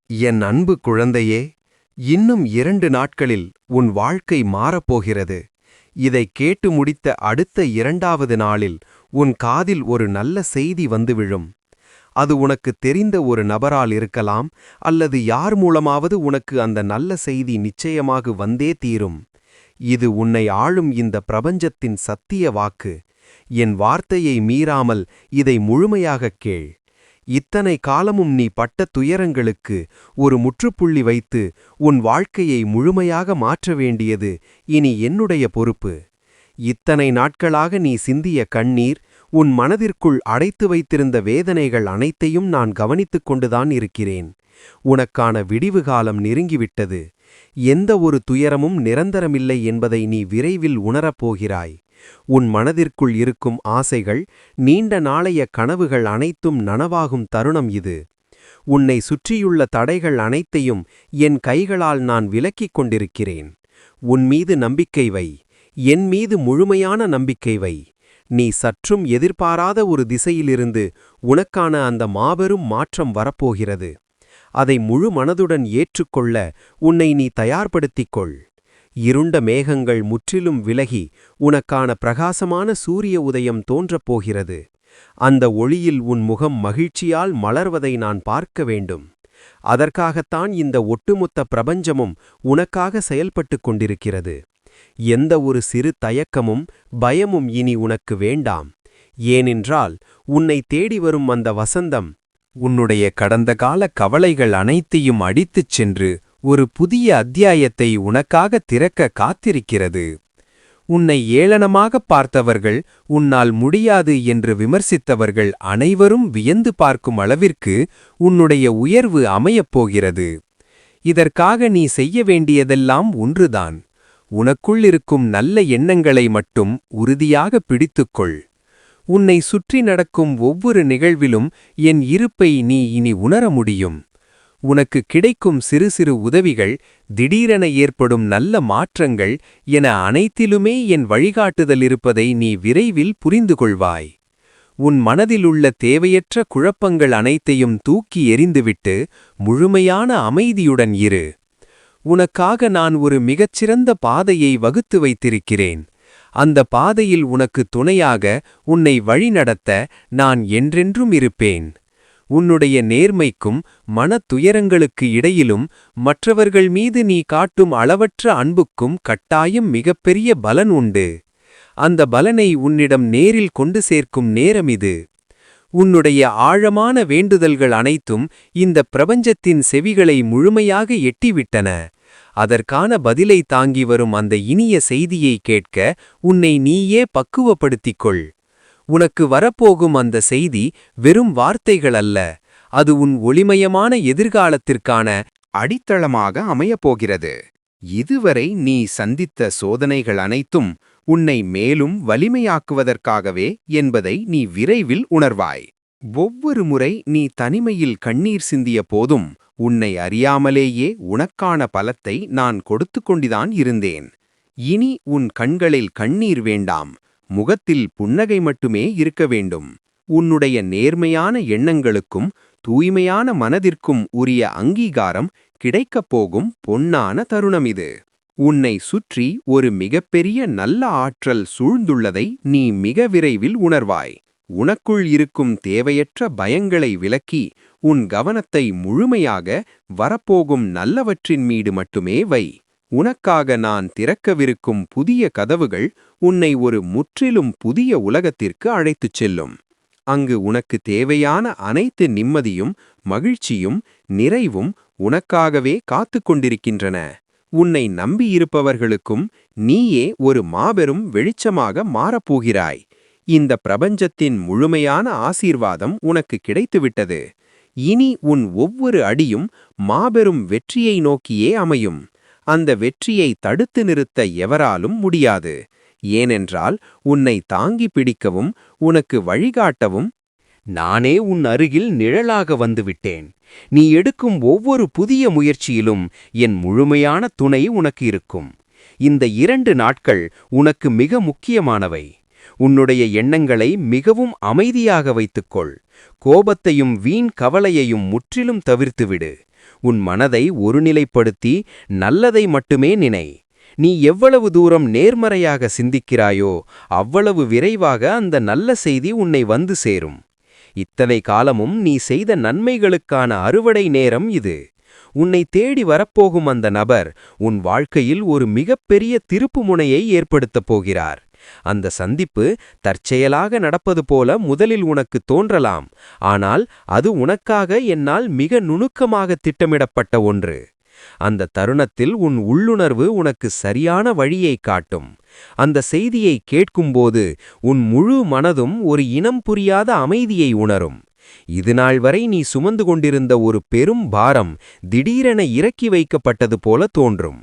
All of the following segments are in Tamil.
என் அன்பு குழந்தையே, இன்னும் 2 நாட்களில் உன் வாழ்க்கை மாறப்போகிறது. இதைக் கேட்டு முடித்த அடுத்த 2வது நாளில் உன் காதில் ஒரு நல்ல செய்தி வந்து விழும். அது உனக்குத் தெரிந்த ஒரு நபரால் இருக்கலாம், அல்லது யார் மூலமாவது உனக்கு அந்த நல்ல செய்தி நிச்சயமாக வந்தே தீரும். இது உன்னை ஆளும் இந்த பிரபஞ்சத்தின் சத்திய வாக்கு. என் வார்த்தையை மீறாமல் இதை முழுமையாகக் கேள். இத்தனை காலமும் நீ பட்ட துயரங்களுக்கு ஒரு முற்றுப்புள்ளி வைத்து உன் வாழ்க்கையை முழுமையாக மாற்ற வேண்டியது இனி என்னுடைய பொறுப்பு. இத்தனை நாட்களாக நீ சிந்திய கண்ணீர், உன் மனதிற்குள் அடைத்து வைத்திருந்த வேதனைகள் அனைத்தையும் நான் கவனித்துக் கொண்டுதான் இருக்கிறேன். உனக்கான விடிவு காலம் நெருங்கிவிட்டது. எந்த ஒரு துயரமும் நிரந்தரமில்லை என்பதை நீ விரைவில் உணரப்போகிறாய். உன் மனதிற்குள் இருக்கும் ஆசைகள், நீண்ட நாளைய கனவுகள் அனைத்தும் நனவாகும் தருணம் இது. உன்னை சுற்றியுள்ள தடைகள் அனைத்தையும் என் கைகளால் நான் விலக்கிக் கொண்டிருக்கிறேன். உன் மீது நம்பிக்கை வை. என் மீது முழுமையான நம்பிக்கை வை. நீ சற்றும் எதிர்பாராத ஒரு திசையிலிருந்து உனக்கான அந்த மாபெரும் மாற்றம் வரப்போகிறது. அதை முழு மனதுடன் ஏற்றுக்கொள்ள உன்னை நீ தயார்படுத்திக் கொள். இருண்ட மேகங்கள் முற்றிலும் விலகி உனக்கான பிரகாசமான சூரிய உதயம் தோன்றப் போகிறது. அந்த ஒளியில் உன் முகம் மகிழ்ச்சியால் மலர்வதை நான் பார்க்க வேண்டும். அதற்காகத்தான் இந்த ஒட்டுமொத்த பிரபஞ்சமும் உனக்காக செயல்பட்டுக் கொண்டிருக்கிறது. எந்த ஒரு சிறு தயக்கமும் பயமும் இனி உனக்கு வேண்டாம். ஏனென்றால் உன்னை தேடி வரும் அந்த வசந்தம் உன்னுடைய கடந்த கால கவலைகள் அனைத்தையும் அடித்துச் சென்று ஒரு புதிய அத்தியாயத்தை உனக்காக திறக்க காத்திருக்கிறது. உன்னை ஏளனமாகப் பார்த்தவர்கள், உன்னால் முடியாது என்று விமர்சித்தவர்கள் அனைவரும் வியந்து பார்க்கும் அளவிற்கு உன்னுடைய உயர்வு அமையப்போகிறது. இதற்காக நீ செய்ய வேண்டியதெல்லாம் ஒன்றுதான். உனக்குள் இருக்கும் நல்ல எண்ணங்களை மட்டும் உறுதியாக பிடித்துக்கொள். உன்னை சுற்றி நடக்கும் ஒவ்வொரு நிகழ்விலும் என் இருப்பை நீ இனி உணர முடியும். உனக்கு கிடைக்கும் சிறு சிறு உதவிகள், திடீரென ஏற்படும் நல்ல மாற்றங்கள் என அனைத்திலுமே என் வழிகாட்டுதல் இருப்பதை நீ விரைவில் புரிந்து கொள்வாய். உன் மனதிலுள்ள தேவையற்ற குழப்பங்கள் அனைத்தையும் தூக்கி எறிந்துவிட்டு முழுமையான அமைதியுடன் இரு. உனக்காக நான் ஒரு மிகச்சிறந்த பாதையை வகுத்து வைத்திருக்கிறேன். அந்த பாதையில் உனக்கு துணையாக உன்னை வழிநடத்த நான் என்றென்றும் இருப்பேன். உன்னுடைய நேர்மைக்கும் மனத்துயரங்களுக்கு இடையிலும் மற்றவர்கள் மீது நீ காட்டும் அளவற்ற அன்புக்கும் கட்டாயம் மிகப்பெரிய பலன் உண்டு. அந்த பலனை உன்னிடம் நேரில் கொண்டு சேர்க்கும் நேரம் இது. உன்னுடைய ஆழமான வேண்டுதல்கள் அனைத்தும் இந்த பிரபஞ்சத்தின் செவிகளை முழுமையாக எட்டிவிட்டன. அதற்கான பதிலை தாங்கி வரும் அந்த இனிய செய்தியை கேட்க உன்னை நீயே பக்குவப்படுத்திக் கொள். உனக்கு வரப்போகும் அந்த செய்தி வெறும் வார்த்தைகள் அல்ல, அது உன் ஒளிமயமான எதிர்காலத்திற்கான அடித்தளமாக அமையப்போகிறது. இதுவரை நீ சந்தித்த சோதனைகள் அனைத்தும் உன்னை மேலும் வலிமையாக்குவதற்காகவே என்பதை நீ விரைவில் உணர்வாய். ஒவ்வொரு முறை நீ தனிமையில் கண்ணீர் சிந்திய போதும் உன்னை அறியாமலேயே உனக்கான பலத்தை நான் கொடுத்து கொண்டுதான் இருந்தேன். இனி உன் கண்களில் கண்ணீர் வேண்டாம், முகத்தில் புன்னகை மட்டுமே இருக்க வேண்டும். உன்னுடைய நேர்மையான எண்ணங்களுக்கும் தூய்மையான மனதிற்கும் உரிய அங்கீகாரம் கிடைக்கப் போகும் பொன்னான தருணம் இது. உன்னை சுற்றி ஒரு மிகப்பெரிய நல்ல ஆற்றல் சூழ்ந்துள்ளதை நீ மிக விரைவில் உணர்வாய். உனக்குள் இருக்கும் தேவையற்ற பயங்களை விலக்கி உன் கவனத்தை முழுமையாக வரப்போகும் நல்லவற்றின் மீது மட்டுமே வை. உனக்காக நான் திறக்கவிருக்கும் புதிய கதவுகள் உன்னை ஒரு முற்றிலும் புதிய உலகத்திற்கு அழைத்துச் செல்லும். அங்கு உனக்கு தேவையான அனைத்து நிம்மதியும் மகிழ்ச்சியும் நிறைவும் உனக்காகவே காத்துக் கொண்டிருக்கின்றன. உன்னை நம்பியிருப்பவர்களுக்கும் நீயே ஒரு மாபெரும் வெளிச்சமாக மாறப்போகிறாய். இந்த பிரபஞ்சத்தின் முழுமையான ஆசீர்வாதம் உனக்கு கிடைத்துவிட்டது. இனி உன் ஒவ்வொரு அடியும் மாபெரும் வெற்றியை நோக்கியே அமையும். அந்த வெற்றியை தடுத்து நிறுத்த எவராலும் முடியாது. ஏனென்றால் உன்னை தாங்கி பிடிக்கவும் உனக்கு வழிகாட்டவும் நானே உன் அருகில் நிழலாக வந்துவிட்டேன். நீ எடுக்கும் ஒவ்வொரு புதிய முயற்சியிலும் என் முழுமையான துணை உனக்கு இருக்கும். இந்த 2 நாட்கள் உனக்கு மிக முக்கியமானவை. உன்னுடைய எண்ணங்களை மிகவும் அமைதியாக வைத்துக்கொள். கோபத்தையும் வீண் கவலையையும் முற்றிலும் தவிர்த்துவிடு. உன் மனதை ஒருநிலைப்படுத்தி நல்லதை மட்டுமே நினை. நீ எவ்வளவு தூரம் நேர்மறையாக சிந்திக்கிறாயோ அவ்வளவு விரைவாக அந்த நல்ல செய்தி உன்னை வந்து சேரும். இத்தனை காலமும் நீ செய்த நன்மைகளுக்கான அறுவடை நேரம் இது. உன்னை தேடி வரப்போகும் அந்த நபர் உன் வாழ்க்கையில் ஒரு மிகப்பெரிய திருப்புமுனையை ஏற்படுத்தப் போகிறார். அந்த சந்திப்பு தற்செயலாக நடப்பது போல முதலில் உனக்கு தோன்றலாம், ஆனால் அது உனக்காக என்னால் மிக நுணுக்கமாக திட்டமிடப்பட்ட ஒன்று. அந்த தருணத்தில் உன் உள்ளுணர்வு உனக்கு சரியான வழியை காட்டும். அந்த செய்தியை கேட்கும்போது உன் முழு மனதும் ஒரு இனம் புரியாத அமைதியை உணரும். இதுநாள் வரை நீ சுமந்து கொண்டிருந்த ஒரு பெரும் பாரம் திடீரென இறக்கி வைக்கப்பட்டது போல தோன்றும்.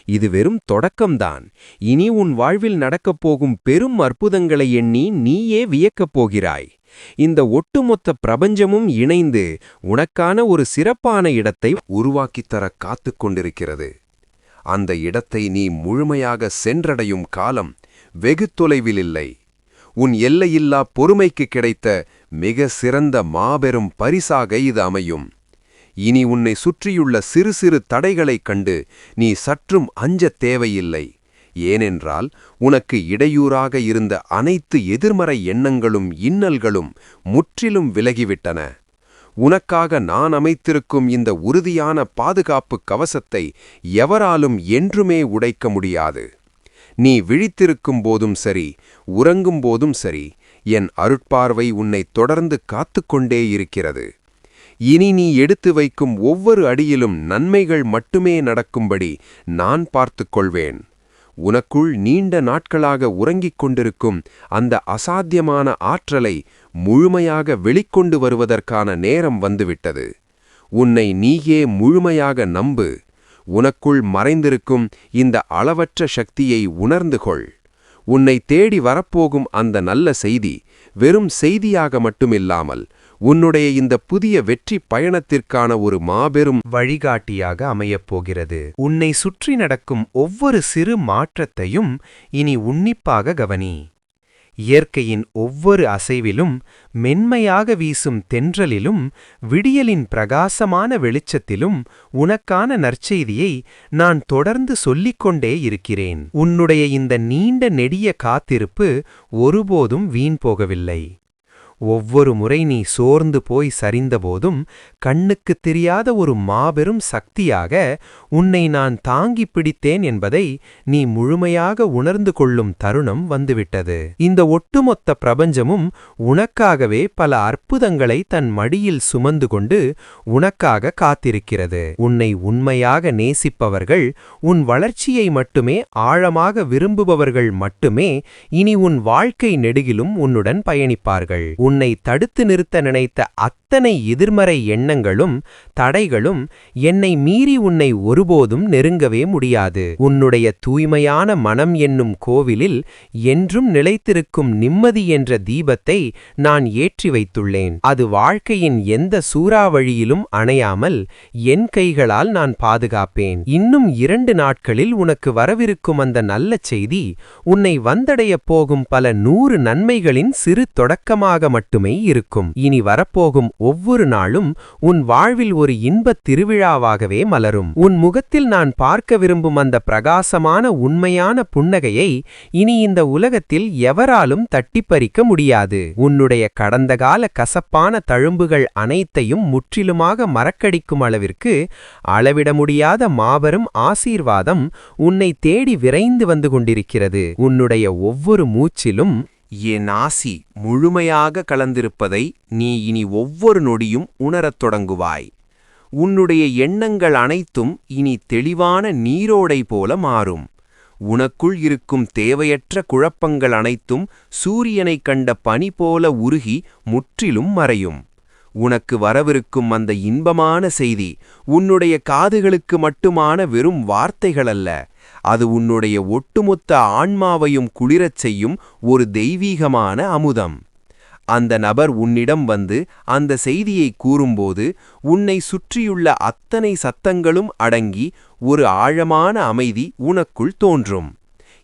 இது வெறும் தொடக்கம்தான். இனி உன் வாழ்வில் நடக்கப் போகும் பெரும் அற்புதங்களை எண்ணி நீயே வியக்கப் போகிறாய். இந்த ஒட்டுமொத்த பிரபஞ்சமும் இணைந்து உனக்கான ஒரு சிறப்பான இடத்தை உருவாக்கித்தர காத்துக் கொண்டிருக்கிறது. அந்த இடத்தை நீ முழுமையாக சென்றடையும் காலம் வெகு தொலைவில் இல்லை. உன் எல்லையில்லா பொறுமைக்கு கிடைத்த மிக சிறந்த மாபெரும் பரிசாக இது அமையும். இனி உன்னை சுற்றியுள்ள சிறு சிறு தடைகளைக் கண்டு நீ சற்றும் அஞ்சத் தேவையில்லை. ஏனென்றால் உனக்கு இடையூறாக இருந்த அனைத்து எதிர்மறை எண்ணங்களும் இன்னல்களும் முற்றிலும் விலகிவிட்டன. உனக்காக நான் அமைத்திருக்கும் இந்த உறுதியான பாதுகாப்பு கவசத்தை எவராலும் என்றுமே உடைக்க முடியாது. நீ விழித்திருக்கும் போதும் சரி, உறங்கும் போதும் சரி, என் அருட்பார்வை உன்னை தொடர்ந்து காத்துக்கொண்டே இருக்கிறது. இனி நீ எடுத்து வைக்கும் ஒவ்வொரு அடியிலும் நன்மைகள் மட்டுமே நடக்கும்படி நான் பார்த்துக் கொள்வேன். உனக்குள் நீண்ட நாட்களாக உறங்கிக் கொண்டிருக்கும் அந்த அசாத்தியமான ஆற்றலை முழுமையாக வெளிக்கொண்டு வருவதற்கான நேரம் வந்துவிட்டது. உன்னை நீயே முழுமையாக நம்பு. உனக்குள் மறைந்திருக்கும் இந்த அளவற்ற சக்தியை உணர்ந்து கொள். உன்னை தேடி வரப்போகும் அந்த நல்ல செய்தி வெறும் செய்தியாக மட்டுமில்லாமல் உன்னுடைய இந்த புதிய வெற்றி பயணத்திற்கான ஒரு மாபெரும் வழிகாட்டியாக அமையப்போகிறது. உன்னை சுற்றி நடக்கும் ஒவ்வொரு சிறு மாற்றத்தையும் இனி உன்னிப்பாக கவனி. இயற்கையின் ஒவ்வொரு அசைவிலும், மென்மையாக வீசும் தென்றலிலும், விடியலின் பிரகாசமான வெளிச்சத்திலும் உனக்கான நற்செய்தியை நான் தொடர்ந்து சொல்லிக்கொண்டே இருக்கிறேன். உன்னுடைய இந்த நீண்ட நெடிய காத்திருப்பு ஒருபோதும் வீண் போகவில்லை. ஒவ்வொரு முறை நீ சோர்ந்து போய் சரிந்தபோதும் கண்ணுக்குத் தெரியாத ஒரு மாபெரும் சக்தியாக உன்னை நான் தாங்கிப் பிடித்தேன் என்பதை நீ முழுமையாக உணர்ந்து கொள்ளும் தருணம் வந்துவிட்டது. இந்த ஒட்டுமொத்த பிரபஞ்சமும் உனக்காகவே பல அற்புதங்களை தன் மடியில் சுமந்து கொண்டு உனக்காக காத்திருக்கிறது. உன்னை உண்மையாக நேசிப்பவர்கள், உன் வளர்ச்சியை மட்டுமே ஆழமாக விரும்புபவர்கள் மட்டுமே இனி உன் வாழ்க்கை நெடுகிலும் உன்னுடன் பயணிப்பார்கள். உன்னை தடுத்து நிறுத்த நினைத்த அத்தனை எதிர்மறை எண்ணங்களும் தடைகளும் என்னை மீறி உன்னை ஒருபோதும் நெருங்கவே முடியாது. உன்னுடைய தூய்மையான மனம் என்னும் கோவிலில் என்றும் நிலைத்திருக்கும் நிம்மதி என்ற தீபத்தை நான் ஏற்றி வைத்துள்ளேன். அது வாழ்க்கையின் எந்த சூறாவளியிலும் அணையாமல் என் கைகளால் நான் பாதுகாப்பேன். இன்னும் 2 நாட்களில் உனக்கு வரவிருக்கும் அந்த நல்ல செய்தி உன்னை வந்தடையப் போகும் பல 100 நன்மைகளின் சிறு தொடக்கமாக மட்டுமே இருக்கும். இனி வரப்போகும் ஒவ்வொரு நாளும் உன் வாழ்வில் ஒரு இன்பத் திருவிழாவாகவே மலரும். உன் முகத்தில் நான் பார்க்க விரும்பும் அந்த பிரகாசமான உண்மையான புன்னகையை இனி இந்த உலகத்தில் எவராலும் தட்டிப்பறிக்க முடியாது. உன்னுடைய கடந்த கால கசப்பான தழும்புகள் அனைத்தையும் முற்றிலுமாக மறக்கடிக்கும் அளவிற்கு அளவிட முடியாத மாபெரும் ஆசீர்வாதம் உன்னை தேடி விரைந்து வந்து கொண்டிருக்கிறது. உன்னுடைய ஒவ்வொரு மூச்சிலும் என் ஆசி முழுமையாக கலந்திருப்பதை நீ இனி ஒவ்வொரு நொடியும் உணரத் தொடங்குவாய். உன்னுடைய எண்ணங்கள் அனைத்தும் இனி தெளிவான நீரோடை போல மாறும். உனக்குள் இருக்கும் தேவையற்ற குழப்பங்கள் அனைத்தும் சூரியனைக் கண்ட பனி போல உருகி முற்றிலும் மறையும். உனக்கு வரவிருக்கும் அந்த இன்பமான செய்தி உன்னுடைய காதுகளுக்கு மட்டுமான வெறும் வார்த்தைகளல்ல, அது உன்னுடைய ஒட்டுமொத்த ஆன்மாவையும் குளிரச் செய்யும் ஒரு தெய்வீகமான அமுதம். அந்த நபர் உன்னிடம் வந்து அந்த செய்தியை கூறும்போது உன்னை சுற்றியுள்ள அத்தனை சத்தங்களும் அடங்கி ஒரு ஆழமான அமைதி உனக்குள் தோன்றும்.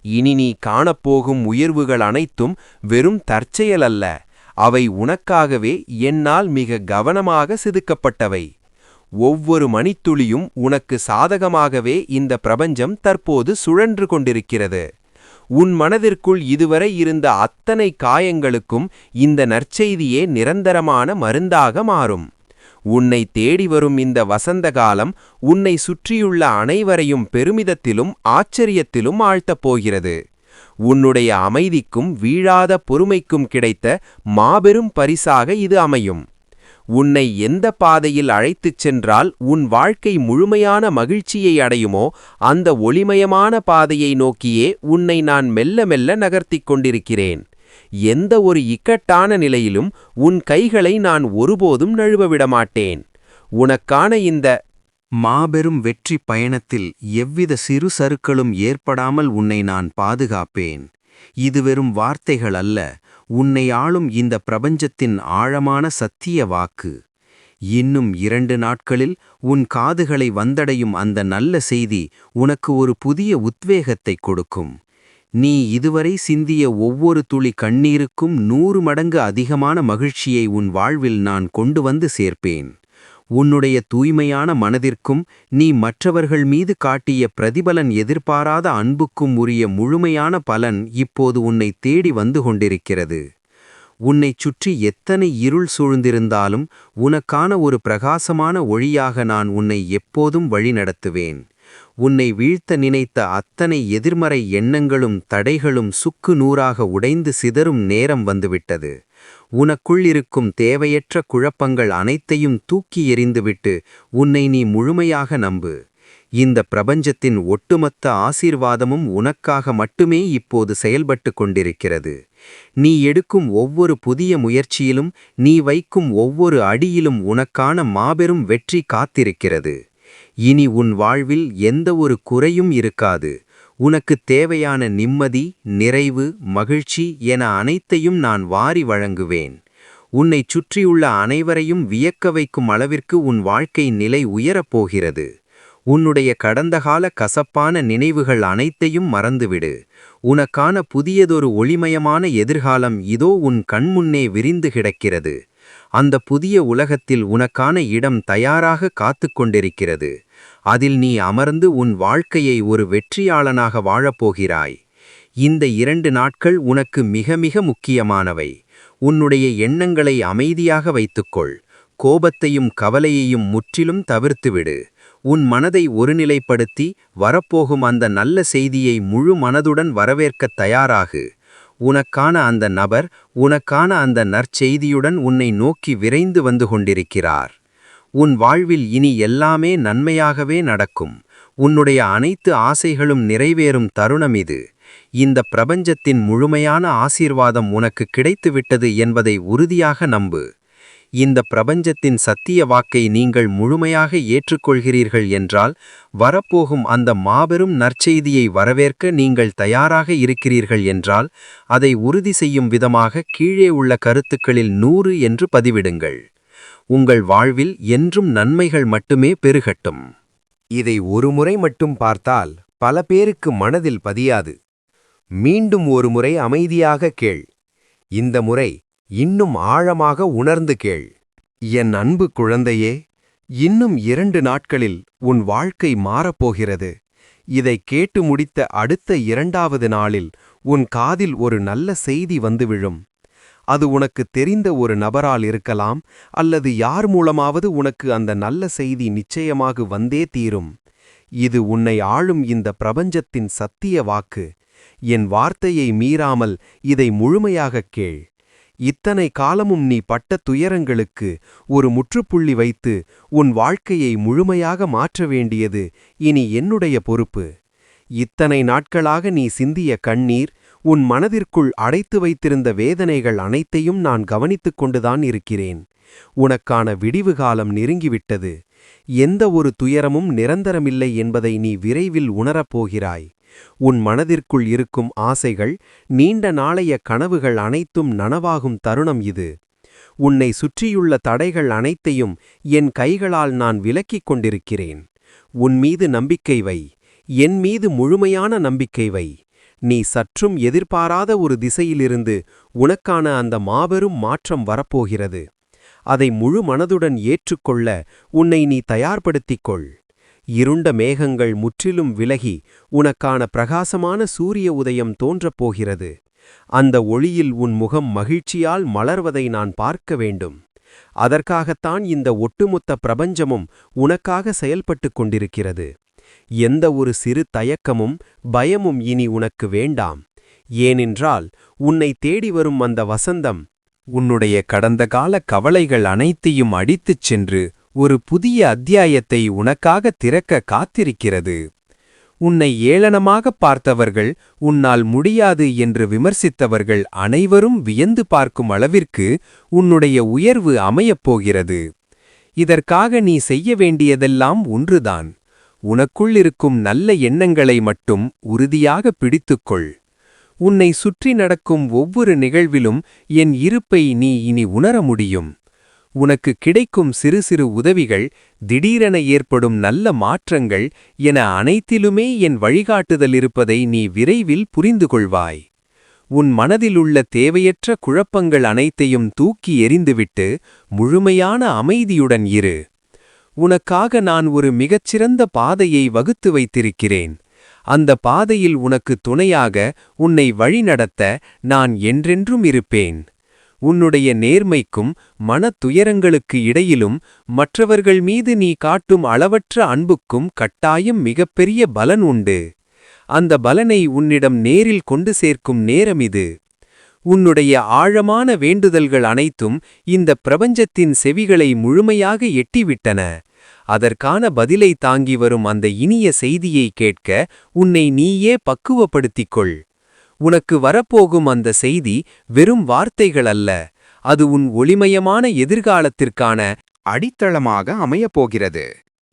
இனி நீ காணப்போகும் உயர்வுகள் அனைத்தும் வெறும் தற்செயலல்ல, அவை உனக்காகவே என்னால் மிக கவனமாக செதுக்கப்பட்டவை. ஒவ்வொரு மணித்துளியும் உனக்கு சாதகமாகவே இந்த பிரபஞ்சம் தற்போது சுழன்று கொண்டிருக்கிறது. உன் மனதிற்குள் இதுவரை இருந்த அத்தனை காயங்களுக்கும் இந்த நற்செய்தியே நிரந்தரமான மருந்தாக மாறும். உன்னை தேடி வரும் இந்த வசந்த காலம் உன்னை சுற்றியுள்ள அனைவரையும் பெருமிதத்திலும் ஆச்சரியத்திலும் ஆழ்த்தப் போகிறது. உன்னுடைய அமைதிக்கும் வீழாத பொறுமைக்கும் கிடைத்த மாபெரும் பரிசாக இது அமையும். உன்னை எந்த பாதையில் அழைத்துச் சென்றால் உன் வாழ்க்கை முழுமையான மகிழ்ச்சியை அடையுமோ அந்த ஒளிமயமான பாதையை நோக்கியே உன்னை நான் மெல்ல மெல்ல நகர்த்திக் கொண்டிருக்கிறேன். எந்த ஒரு இக்கட்டான நிலையிலும் உன் கைகளை நான் ஒருபோதும் நழுவ விடமாட்டேன். உனக்கான இந்த மாபெரும் வெற்றி பயணத்தில் எவ்வித சிறு சறுக்களும் ஏற்படாமல் உன்னை நான் பாதுகாப்பேன். இது வெறும் வார்த்தைகள் அல்ல, உன்னை ஆளும் இந்த பிரபஞ்சத்தின் ஆழமான சத்திய வாக்கு. இன்னும் 2 நாட்களில் உன் காதுகளை வந்தடையும் அந்த நல்ல செய்தி உனக்கு ஒரு புதிய உத்வேகத்தை கொடுக்கும். நீ இதுவரை சிந்திய ஒவ்வொரு துளி கண்ணீருக்கும் 100 மடங்கு அதிகமான மகிழ்ச்சியை உன் வாழ்வில் நான் கொண்டு வந்து சேர்ப்பேன். உன்னுடைய தூய்மையான மனதிற்கும் நீ மற்றவர்கள் மீது காட்டிய பிரதிபலன் எதிர்பாராத அன்புக்கும் உரிய முழுமையான பலன் இப்போது உன்னை தேடி வந்து கொண்டிருக்கிறது. உன்னைச் சுற்றி எத்தனை இருள் சூழ்ந்திருந்தாலும் உனக்கான ஒரு பிரகாசமான ஒளியாக நான் உன்னை எப்போதும் வழிநடத்துவேன். உன்னை வீழ்த்த நினைத்த அத்தனை எதிர்மறை எண்ணங்களும் தடைகளும் சுக்கு நூறாக உடைந்து சிதறும் நேரம் வந்துவிட்டது. உனக்குள் இருக்கும் தேவையற்ற குழப்பங்கள் அனைத்தையும் தூக்கி எறிந்துவிட்டு உன்னை நீ முழுமையாக நம்பு. இந்த பிரபஞ்சத்தின் ஒட்டுமொத்த ஆசீர்வாதமும் உனக்காக மட்டுமே இப்போது செயல்பட்டு கொண்டிருக்கிறது. நீ எடுக்கும் ஒவ்வொரு புதிய முயற்சியிலும் நீ வைக்கும் ஒவ்வொரு அடியிலும் உனக்கான மாபெரும் வெற்றி காத்திருக்கிறது. இனி உன் வாழ்வில் எந்த ஒரு குறையும் இருக்காது. உனக்கு தேவையான நிம்மதி, நிறைவு, மகிழ்ச்சி என அனைத்தையும் நான் வாரி வழங்குவேன். உன்னைச் சுற்றியுள்ள அனைவரையும் வியக்க வைக்கும் அளவிற்கு உன் வாழ்க்கை நிலை உயரப்போகிறது. உன்னுடைய கடந்தகால கசப்பான நினைவுகள் அனைத்தையும் மறந்துவிடு. உனக்கான புதியதொரு ஒளிமயமான எதிர்காலம் இதோ உன் கண்முன்னே விரிந்து கிடக்கிறது. அந்த புதிய உலகத்தில் உனக்கான இடம் தயாராக காத்து கொண்டிருக்கிறது. அதில் நீ அமர்ந்து உன் வாழ்க்கையை ஒரு வெற்றியாளனாக வாழப்போகிறாய். இந்த 2 நாட்கள் உனக்கு மிக மிக முக்கியமானவை. உன்னுடைய எண்ணங்களை அமைதியாக வைத்துக்கொள். கோபத்தையும் கவலையையும் முற்றிலும் தவிர்த்துவிடு. உன் மனதை ஒருநிலைப்படுத்தி வரப்போகும் அந்த நல்ல செய்தியை முழு மனதுடன் வரவேற்கத் தயாராகு. உனக்கான அந்த நபர் உனக்கான அந்த நற்செய்தியுடன் உன்னை நோக்கி விரைந்து வந்து கொண்டிருக்கிறார். உன் வாழ்வில் இனி எல்லாமே நன்மையாகவே நடக்கும். உன்னுடைய அனைத்து ஆசைகளும் நிறைவேறும் தருணம் இது. இந்த பிரபஞ்சத்தின் முழுமையான ஆசீர்வாதம் உனக்கு கிடைத்துவிட்டது என்பதை உறுதியாக நம்பு. இந்த பிரபஞ்சத்தின் சத்திய வாக்கை நீங்கள் முழுமையாக ஏற்றுக்கொள்கிறீர்கள் என்றால் வரப்போகும் அந்த மாபெரும் நற்செய்தியை வரவேற்க நீங்கள் தயாராக இருக்கிறீர்கள் என்றால் அதை உறுதி செய்யும் விதமாக கீழே உள்ள கருத்துக்களில் 100 என்று பதிவிடுங்கள். உங்கள் வாழ்வில் என்றும் நன்மைகள் மட்டுமே பெருகட்டும். இதை ஒரு முறை மட்டும் பார்த்தால் பல பேருக்கு மனதில் பதியாது. மீண்டும் ஒரு முறை அமைதியாக கேள். இந்த முறை இன்னும் ஆழமாக உணர்ந்து கேள். என் அன்பு குழந்தையே, இன்னும் 2 நாட்களில் உன் வாழ்க்கை மாறப்போகிறது. இதைக் கேட்டு முடித்த அடுத்த 2வது நாளில் உன் காதில் ஒரு நல்ல செய்தி வந்து விழும். அது உனக்கு தெரிந்த ஒரு நபரால் இருக்கலாம், அல்லது யார் மூலமாவது உனக்கு அந்த நல்ல செய்தி நிச்சயமாக வந்தே தீரும். இது உன்னை ஆளும் இந்த பிரபஞ்சத்தின் சத்திய வாக்கு. என் வார்த்தையை மீறாமல் இதை முழுமையாகக் கேள். இத்தனை காலமும் நீ பட்ட துயரங்களுக்கு ஒரு முற்றுப்புள்ளி வைத்து உன் வாழ்க்கையை முழுமையாக மாற்ற வேண்டியது இனி என்னுடைய பொறுப்பு. இத்தனை நாட்களாக நீ சிந்திய கண்ணீர், உன் மனதிற்குள் அடைத்து வைத்திருந்த வேதனைகள் அனைத்தையும் நான் கவனித்துக் கொண்டுதான் இருக்கிறேன். உனக்கான விடிவு காலம் நெருங்கிவிட்டது. எந்த ஒரு துயரமும் நிரந்தரமில்லை என்பதை நீ விரைவில் உணரப்போகிறாய். உன் மனதிற்குள் இருக்கும் ஆசைகள், நீண்ட நாளைய கனவுகள் அனைத்தும் நனவாகும் தருணம் இது. உன்னை சுற்றியுள்ள தடைகள் அனைத்தையும் என் கைகளால் நான் விலக்கிக் கொண்டிருக்கிறேன். உன் மீது நம்பிக்கை வை. என் மீது முழுமையான நம்பிக்கை வை. நீ சற்றும் எதிர்பாராத ஒரு திசையிலிருந்து உனக்கான அந்த மாபெரும் மாற்றம் வரப்போகிறது. அதை முழு மனதுடன் ஏற்றுக்கொள்ள உன்னை நீ தயார்படுத்திக் கொள். இருண்ட மேகங்கள் முற்றிலும் விலகி உனக்கான பிரகாசமான சூரிய உதயம் தோன்றப் போகிறது. அந்த ஒளியில் உன் முகம் மகிழ்ச்சியால் மலர்வதை நான் பார்க்க வேண்டும். அதற்காகத்தான் இந்த ஒட்டுமொத்த பிரபஞ்சமும் உனக்காக செயல்பட்டுக் கொண்டிருக்கிறது. எந்த ஒரு சிறு தயக்கமும் பயமும் இனி உனக்கு வேண்டாம். ஏனென்றால் உன்னை தேடி வரும் அந்த வசந்தம் உன்னுடைய கடந்த கால கவலைகள் அனைத்தையும் அடித்துச் சென்று ஒரு புதிய அத்தியாயத்தை உனக்காக திறக்க காத்திருக்கிறது. உன்னை ஏளனமாகப் பார்த்தவர்கள், உன்னால் முடியாது என்று விமர்சித்தவர்கள் அனைவரும் வியந்து பார்க்கும் அளவிற்கு உன்னுடைய உயர்வு அமையப்போகிறது. இதற்காக நீ செய்ய வேண்டியதெல்லாம் ஒன்றுதான். உனக்குள் இருக்கும் நல்ல எண்ணங்களை மட்டும் உறுதியாக பிடித்துக்கொள். உன்னை சுற்றி நடக்கும் ஒவ்வொரு நிகழ்விலும் என் இருப்பை நீ இனி உணர முடியும். உனக்கு கிடைக்கும் சிறு சிறு உதவிகள், திடீரென ஏற்படும் நல்ல மாற்றங்கள் என அனைத்திலுமே என் வழிகாட்டுதல் இருப்பதை நீ விரைவில் புரிந்து கொள்வாய். உன் மனதிலுள்ள தேவையற்ற குழப்பங்கள் அனைத்தையும் தூக்கி எறிந்துவிட்டு முழுமையான அமைதியுடன் இரு. உனக்காக நான் ஒரு மிகச்சிறந்த பாதையை வகுத்து வைத்திருக்கிறேன். அந்த பாதையில் உனக்கு துணையாக உன்னை வழிநடத்த நான் என்றென்றும் இருப்பேன். உன்னுடைய நேர்மைக்கும் மனத்துயரங்களுக்கு இடையிலும் மற்றவர்கள் மீது நீ காட்டும் அளவற்ற அன்புக்கும் கட்டாயம் மிகப்பெரிய பலன் உண்டு. அந்த பலனை உன்னிடம் நேரில் கொண்டு சேர்க்கும் நேரம் இது. உன்னுடைய ஆழமான வேண்டுதல்கள் அனைத்தும் இந்த பிரபஞ்சத்தின் செவிகளை முழுமையாக எட்டிவிட்டன. அதற்கான பதிலை தாங்கி வரும் அந்த இனிய செய்தியை கேட்க உன்னை நீயே பக்குவப்படுத்திக் கொள். உனக்கு வரப்போகும் அந்த செய்தி வெறும் வார்த்தைகள் அல்ல, அது உன் ஒளிமயமான எதிர்காலத்திற்கான அடித்தளமாக அமையப்போகிறது.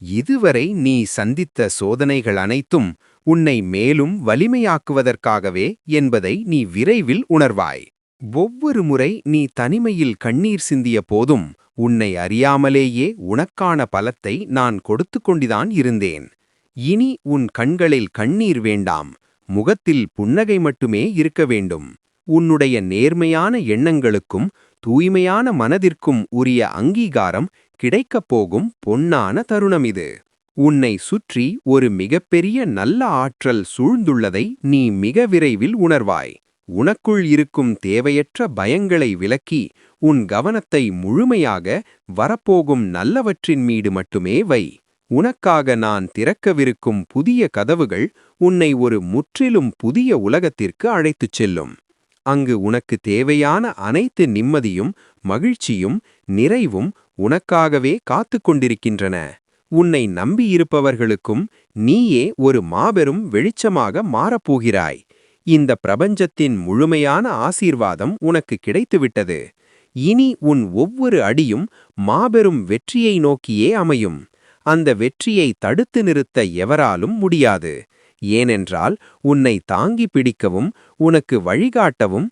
இதுவரை நீ சந்தித்த சோதனைகள் அனைத்தும் உன்னை மேலும் வலிமையாக்குவதற்காகவே என்பதை நீ விரைவில் உணர்வாய். ஒவ்வொரு முறை நீ தனிமையில் கண்ணீர் சிந்திய போதும் உன்னை அறியாமலேயே உனக்கான பலத்தை நான் கொடுத்து கொண்டுதான் இருந்தேன். இனி உன் கண்களில் கண்ணீர் வேண்டாம், முகத்தில் புன்னகை மட்டுமே இருக்க வேண்டும். உன்னுடைய நேர்மையான எண்ணங்களுக்கும் தூய்மையான மனதிற்கும் உரிய அங்கீகாரம் கிடைக்கப் போகும் பொன்னான தருணம் இது. உன்னை சுற்றி ஒரு மிகப்பெரிய நல்ல ஆற்றல் சூழ்ந்துள்ளதை நீ மிக விரைவில் உணர்வாய். உனக்குள் இருக்கும் தேவையற்ற பயங்களை விலக்கி உன் கவனத்தை முழுமையாக வரப்போகும் நல்லவற்றின் மீது மட்டுமே வை. உனக்காக நான் திறக்கவிருக்கும் புதிய கதவுகள் உன்னை ஒரு முற்றிலும் புதிய உலகத்திற்கு அழைத்துச் செல்லும். அங்கு உனக்கு தேவையான அனைத்து நிம்மதியும் மகிழ்ச்சியும் நிறைவும் உனக்காகவே காத்துக் கொண்டிருக்கின்றன. உன்னை நம்பியிருப்பவர்களுக்கும் நீயே ஒரு மாபெரும் வெளிச்சமாக மாறப்போகிறாய். இந்த பிரபஞ்சத்தின் முழுமையான ஆசீர்வாதம் உனக்கு கிடைத்துவிட்டது. இனி உன் ஒவ்வொரு அடியும் மாபெரும் வெற்றியை நோக்கியே அமையும். அந்த வெற்றியை தடுத்து நிறுத்த எவராலும் முடியாது. ஏனென்றால் உன்னை தாங்கி பிடிக்கவும் உனக்கு வழிகாட்டவும்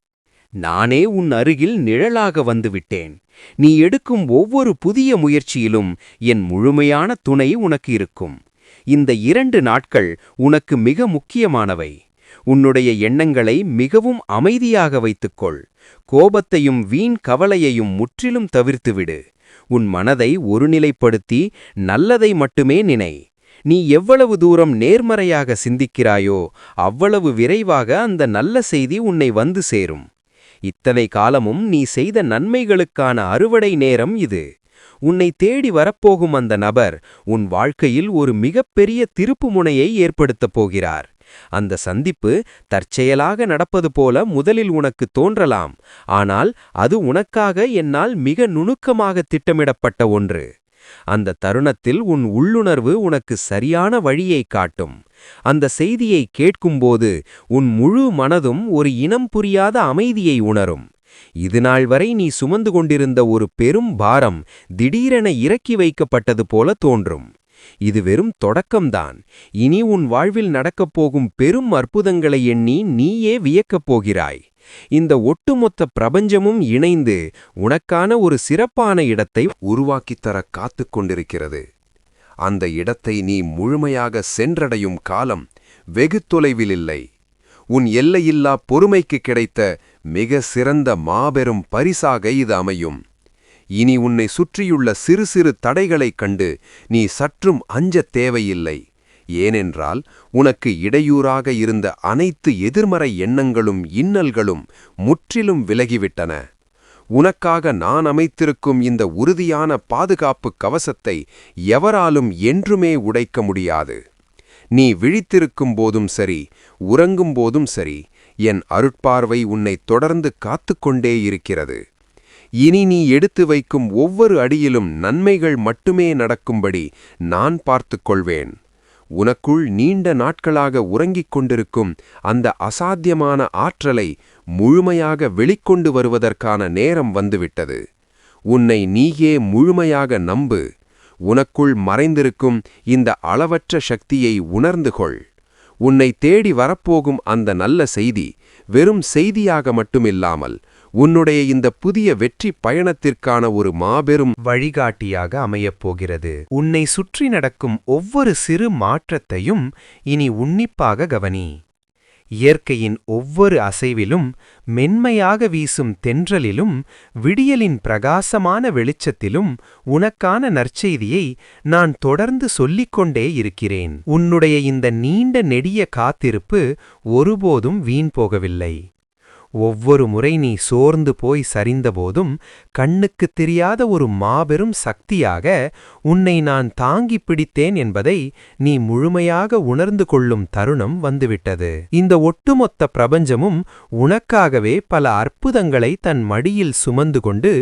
நானே உன் அருகில் நிழலாக வந்துவிட்டேன். நீ எடுக்கும் ஒவ்வொரு புதிய முயற்சியிலும் என் முழுமையான துணை உனக்கு இருக்கும். இந்த 2 நாட்கள் உனக்கு மிக முக்கியமானவை. உன்னுடைய எண்ணங்களை மிகவும் அமைதியாக வைத்துக்கொள். கோபத்தையும் வீண் கவலையையும் முற்றிலும் தவிர்த்துவிடு. உன் மனதை ஒருநிலைப்படுத்தி நல்லதை மட்டுமே நினை. நீ எவ்வளவு தூரம் நேர்மறையாக சிந்திக்கிறாயோ அவ்வளவு விரைவாக அந்த நல்ல செய்தி உன்னை வந்து சேரும். இத்தனை காலமும் நீ செய்த நன்மைகளுக்கான அறுவடை நேரம் இது. உன்னை தேடி வரப்போகும் அந்த நபர் உன் வாழ்க்கையில் ஒரு மிகப்பெரிய திருப்புமுனையை ஏற்படுத்தப் போகிறார். அந்த சந்திப்பு தற்செயலாக நடப்பது போல முதலில் உனக்கு தோன்றலாம். ஆனால் அது உனக்காக என்னால் மிக நுணுக்கமாக திட்டமிடப்பட்ட ஒன்று. அந்த தருணத்தில் உன் உள்ளுணர்வு உனக்கு சரியான வழியை காட்டும். அந்த செய்தியை கேட்கும்போது உன் முழு மனதும் ஒரு இனம் புரியாத அமைதியை உணரும். இதுநாள் வரை நீ சுமந்து கொண்டிருந்த ஒரு பெரும் பாரம் திடீரென இறக்கி வைக்கப்பட்டது போல தோன்றும். இது வெறும் தொடக்கம்தான். இனி உன் வாழ்வில் நடக்கப் போகும் பெரும் அற்புதங்களை எண்ணி நீயே வியக்கப் போகிறாய். இந்த ஒட்டுமொத்த பிரபஞ்சமும் இணைந்து உனக்கான ஒரு சிறப்பான இடத்தை உருவாக்கித்தர காத்துக் கொண்டிருக்கிறது. அந்த இடத்தை நீ முழுமையாக சென்றடையும் காலம் வெகு தொலைவில் இல்லை. உன் எல்லையில்லா பொறுமைக்கு கிடைத்த மிக சிறந்த மாபெரும் பரிசாக இது அமையும். இனி உன்னை சுற்றியுள்ள சிறு சிறு தடைகளைக் கண்டு நீ சற்றும் அஞ்சத் தேவையில்லை. ஏனென்றால் உனக்கு இடையூறாக இருந்த அனைத்து எதிர்மறை எண்ணங்களும் இன்னல்களும் முற்றிலும் விலகிவிட்டன. உனக்காக நான் அமைத்திருக்கும் இந்த உறுதியான பாதுகாப்பு கவசத்தை எவராலும் என்றுமே உடைக்க முடியாது. நீ விழித்திருக்கும் போதும் சரி, உறங்கும் போதும் சரி, என் அருட்பார்வை உன்னை தொடர்ந்து காத்துக்கொண்டே இருக்கிறது. இனி நீ எடுத்து வைக்கும் ஒவ்வொரு அடியிலும் நன்மைகள் மட்டுமே நடக்கும்படி நான் பார்த்துக் கொள்வேன். உனக்குள் நீண்ட நாட்களாக உறங்கிக் கொண்டிருக்கும் அந்த அசாத்தியமான ஆற்றலை முழுமையாக வெளிக்கொண்டு வருவதற்கான நேரம் வந்துவிட்டது. உன்னை நீயே முழுமையாக நம்பு. உனக்குள் மறைந்திருக்கும் இந்த அளவற்ற சக்தியை உணர்ந்து கொள். உன்னை தேடி வரப்போகும் அந்த நல்ல செய்தி வெறும் செய்தியாக மட்டுமில்லாமல் உன்னுடைய இந்த புதிய வெற்றி பயணத்திற்கான ஒரு மாபெரும் வழிகாட்டியாக அமையப்போகிறது. உன்னை சுற்றி நடக்கும் ஒவ்வொரு சிறு மாற்றத்தையும் இனி உன்னிப்பாக கவனி. இயற்கையின் ஒவ்வொரு அசைவிலும், மென்மையாக வீசும் தென்றலிலும், விடியலின் பிரகாசமான வெளிச்சத்திலும் உனக்கான நற்செய்தியை நான் தொடர்ந்து சொல்லிக்கொண்டே இருக்கிறேன். உன்னுடைய இந்த நீண்ட நெடிய காத்திருப்பு ஒருபோதும் வீண் போகவில்லை. ஒவ்வொரு முறை நீ சோர்ந்து போய் சரிந்தபோதும் கண்ணுக்குத் தெரியாத ஒரு மாபெரும் சக்தியாக உன்னை நான் தாங்கிப் பிடித்தேன் என்பதை நீ முழுமையாக உணர்ந்து கொள்ளும் தருணம் வந்துவிட்டது. இந்த ஒட்டுமொத்த பிரபஞ்சமும் உனக்காகவே பல அற்புதங்களை தன் மடியில் சுமந்து கொண்டு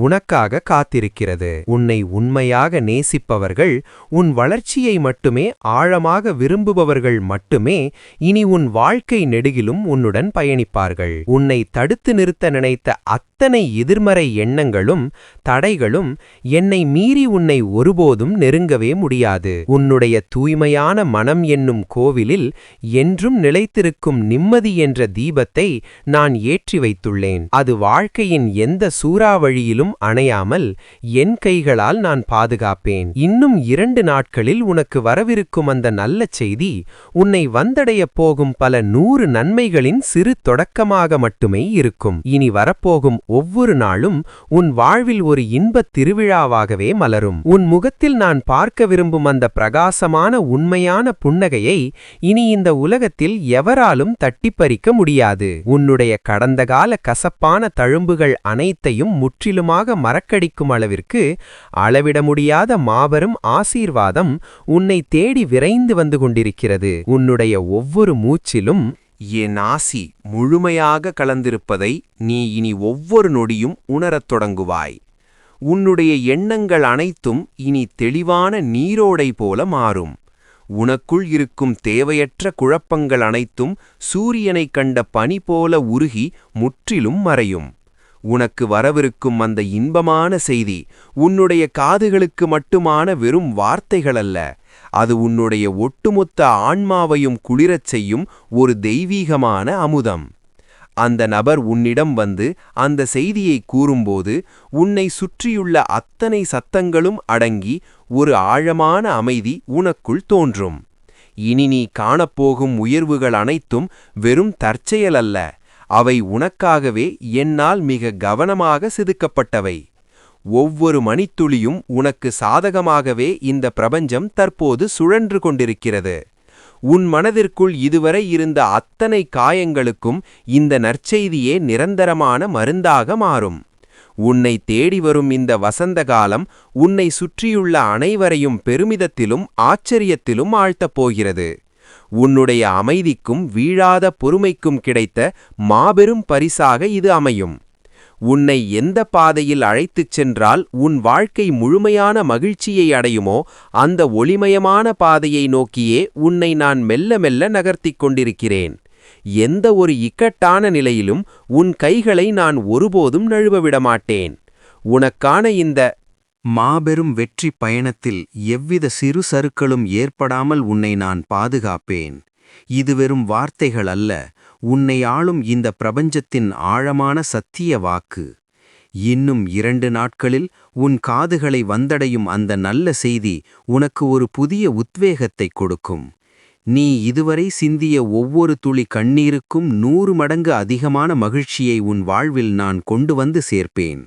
உனக்காக காத்திருக்கிறது. உன்னை உண்மையாக நேசிப்பவர்கள், உன் வளர்ச்சியை மட்டுமே ஆழமாக விரும்புபவர்கள் மட்டுமே இனி உன் வாழ்க்கை நெடுகிலும் உன்னுடன் பயணிப்பார்கள். உன்னை தடுத்து நிறுத்த நினைத்த அத்தனை எதிர்மறை எண்ணங்களும் தடைகளும் என்னை மீறி உன்னை ஒருபோதும் நெருங்கவே முடியாது. உன்னுடைய தூய்மையான மனம் என்னும் கோவிலில் என்றும் நிலைத்திருக்கும் நிம்மதி என்ற தீபத்தை நான் ஏற்றி வைத்துள்ளேன். அது வாழ்க்கையின் எந்த சூறாவளியிலும் அணையாமல் என் கைகளால் நான் பாதுகாப்பேன். இன்னும் 2 நாட்களில் உனக்கு வரவிருக்கும் அந்த நல்ல செய்தி உன்னை வந்தடையப் போகும் பல 100 நன்மைகளின் சிறு தொடக்கமாக மட்டுமே இருக்கும். இனி வரப்போகும் ஒவ்வொரு நாளும் உன் வாழ்வில் ஒரு இன்பத் திருவிழாவாகவே மலரும். உன் முகத்தில் நான் பார்க்க விரும்பும் அந்த பிரகாசமான உண்மையான புன்னகையை இனி இந்த உலகத்தில் எவராலும் தட்டிப்பறிக்க முடியாது. உன்னுடைய கடந்த கால கசப்பான தழும்புகள் அனைத்தையும் முற்றிலுமாக மறக்கடிக்கும் அளவிற்கு அளவிட முடியாத மாபெரும் ஆசீர்வாதம் உன்னை தேடி விரைந்து வந்து கொண்டிருக்கிறது. உன்னுடைய ஒவ்வொரு மூச்சிலும் என் ஆசி முழுமையாக கலந்திருப்பதை நீ இனி ஒவ்வொரு நொடியும் உணரத் தொடங்குவாய். உன்னுடைய எண்ணங்கள் அனைத்தும் இனி தெளிவான நீரோடை போல மாறும். உனக்குள் இருக்கும் தேவையற்ற குழப்பங்கள் அனைத்தும் சூரியனைக் கண்ட பனி போல உருகி முற்றிலும் மறையும். உனக்கு வரவிருக்கும் அந்த இன்பமான செய்தி உன்னுடைய காதுகளுக்கு மட்டுமான வெறும் வார்த்தைகளல்ல, அது உன்னுடைய ஒட்டுமொத்த ஆன்மாவையும் குளிரச் செய்யும் ஒரு தெய்வீகமான அமுதம். அந்த நபர் உன்னிடம் வந்து அந்த செய்தியை கூறும்போது உன்னை சுற்றியுள்ள அத்தனை சத்தங்களும் அடங்கி ஒரு ஆழமான அமைதி உனக்குள் தோன்றும். இனி நீ காணப்போகும் உயர்வுகள் அனைத்தும் வெறும் தற்செயலல்ல, அவை உனக்காகவே என்னால் மிக கவனமாக செதுக்கப்பட்டவை. ஒவ்வொரு மணித்துளியும் உனக்கு சாதகமாகவே இந்த பிரபஞ்சம் தற்போது சுழன்று கொண்டிருக்கிறது. உன் மனதிற்குள் இதுவரை இருந்த அத்தனை காயங்களுக்கும் இந்த நற்செய்தியே நிரந்தரமான மருந்தாக மாறும். உன்னை தேடி வரும் இந்த வசந்த காலம் உன்னை சுற்றியுள்ள அனைவரையும் பெருமிதத்திலும் ஆச்சரியத்திலும் ஆழ்த்தப் போகிறது. உன்னுடைய அமைதிக்கும் வீழாத பொறுமைக்கும் கிடைத்த மாபெரும் பரிசாக இது அமையும். உன்னை எந்த பாதையில் அழைத்துச் சென்றால் உன் வாழ்க்கை முழுமையான மகிழ்ச்சியை அடையுமோ அந்த ஒளிமயமான பாதையை நோக்கியே உன்னை நான் மெல்ல மெல்ல நகர்த்திக் கொண்டிருக்கிறேன். எந்த ஒரு இக்கட்டான நிலையிலும் உன் கைகளை நான் ஒருபோதும் நழுவவிடமாட்டேன். உனக்கான இந்த மாபெரும் வெற்றி பயணத்தில் எவ்வித சிறு சறுக்களும் ஏற்படாமல் உன்னை நான் பாதுகாப்பேன். இது வெறும் வார்த்தைகள் அல்ல, உன்னை ஆளும் இந்த பிரபஞ்சத்தின் ஆழமான சத்திய வாக்கு. இன்னும் 2 நாட்களில் உன் காதுகளை வந்தடையும் அந்த நல்ல செய்தி உனக்கு ஒரு புதிய உத்வேகத்தைக் கொடுக்கும். நீ இதுவரை சிந்திய ஒவ்வொரு துளி கண்ணீருக்கும் 100 மடங்கு அதிகமான மகிழ்ச்சியை உன் வாழ்வில் நான் கொண்டு வந்து சேர்ப்பேன்.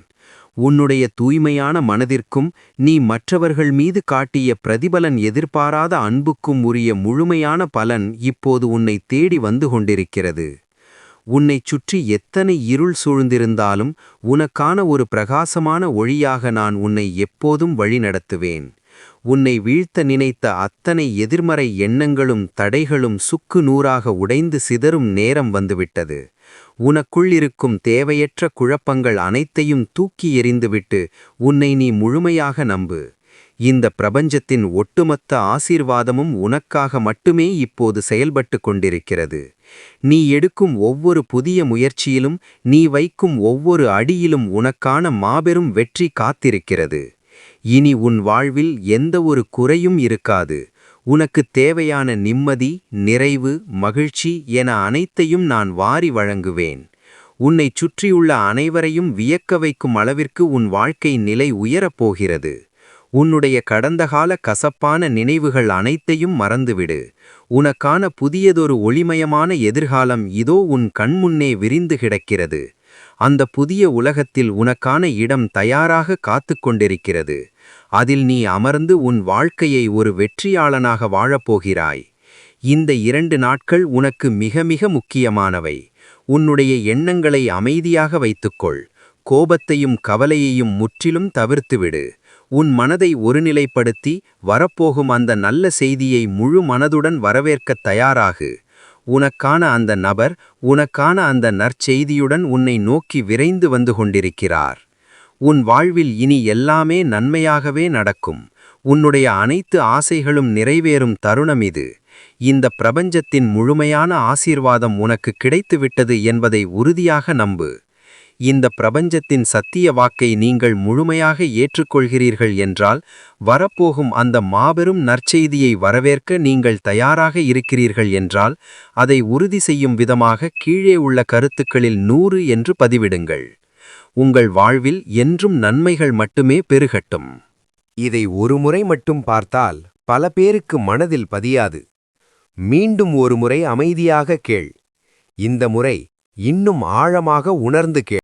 உன்னுடைய தூய்மையான மனதிற்கும் நீ மற்றவர்கள் மீது காட்டிய பிரதிபலன் எதிர்பாராத அன்புக்கும் உரிய முழுமையான பலன் இப்போது உன்னை தேடி வந்து கொண்டிருக்கிறது. உன்னைச் சுற்றி எத்தனை இருள் சூழ்ந்திருந்தாலும் உனக்கான ஒரு பிரகாசமான ஒளியாக நான் உன்னை எப்போதும் வழிநடத்துவேன். உன்னை வீழ்த்த நினைத்த அத்தனை எதிர்மறை எண்ணங்களும் தடைகளும் சுக்கு நூறாக உடைந்து சிதறும் நேரம் வந்துவிட்டது. உனக்குள் இருக்கும் தேவையற்ற குழப்பங்கள் அனைத்தையும் தூக்கி எறிந்துவிட்டு உன்னை நீ முழுமையாக நம்பு. இந்த பிரபஞ்சத்தின் ஒட்டுமொத்த ஆசீர்வாதமும் உனக்காக மட்டுமே இப்போது செயல்பட்டு கொண்டிருக்கிறது. நீ எடுக்கும் ஒவ்வொரு புதிய முயற்சியிலும், நீ வைக்கும் ஒவ்வொரு அடியிலும் உனக்கான மாபெரும் வெற்றி காத்திருக்கிறது. இனி உன் வாழ்வில் எந்த ஒரு குறையும் இருக்காது. உனக்குத் தேவையான நிம்மதி, நிறைவு, மகிழ்ச்சி என அனைத்தையும் நான் வாரி வழங்குவேன். உன்னைச் சுற்றியுள்ள அனைவரையும் வியக்க வைக்கும் அளவிற்கு உன் வாழ்க்கை நிலை உயரப்போகிறது. உன்னுடைய கடந்தகால கசப்பான நினைவுகள் அனைத்தையும் மறந்துவிடு. உனக்கான புதியதொரு ஒளிமயமான எதிர்காலம் இதோ உன் கண்முன்னே விரிந்து கிடக்கிறது. அந்த புதிய உலகத்தில் உனக்கான இடம் தயாராக காத்துக் கொண்டிருக்கிறது. அதில் நீ அமர்ந்து உன் வாழ்க்கையை ஒரு வெற்றியாளனாக வாழப்போகிறாய். இந்த 2 நாட்கள் உனக்கு மிக மிக முக்கியமானவை. உன்னுடைய எண்ணங்களை அமைதியாக வைத்துக்கொள். கோபத்தையும் கவலையையும் முற்றிலும் தவிர்த்துவிடு. உன் மனதை ஒருநிலைப்படுத்தி வரப்போகும் அந்த நல்ல செய்தியை முழு மனதுடன் வரவேற்கத் தயாராகு. உனக்கான அந்த நபர், உனக்கான அந்த நற்செய்தியுடன் உன்னை நோக்கி விரைந்து வந்து கொண்டிருக்கிறார். உன் வாழ்வில் இனி எல்லாமே நன்மையாகவே நடக்கும். உன்னுடைய அனைத்து ஆசைகளும் நிறைவேறும் தருணம் இது. இந்த பிரபஞ்சத்தின் முழுமையான ஆசீர்வாதம் உனக்கு கிடைத்துவிட்டது என்பதை உறுதியாக நம்பு. இந்த பிரபஞ்சத்தின் சத்திய வாக்கை நீங்கள் முழுமையாக ஏற்றுக்கொள்கிறீர்கள் என்றால், வரப்போகும் அந்த மாபெரும் நற்செய்தியை வரவேற்க நீங்கள் தயாராக இருக்கிறீர்கள் என்றால், அதை உறுதி செய்யும் விதமாக கீழே உள்ள கருத்துக்களில் 100 என்று பதிவிடுங்கள். உங்கள் வாழ்வில் என்றும் நன்மைகள் மட்டுமே பெருகட்டும். இதை ஒருமுறை மட்டும் பார்த்தால் பல பேருக்கு மனதில் பதியாது. மீண்டும் ஒருமுறை அமைதியாக கேள். இந்த முறை இன்னும் ஆழமாக உணர்ந்து கேள்.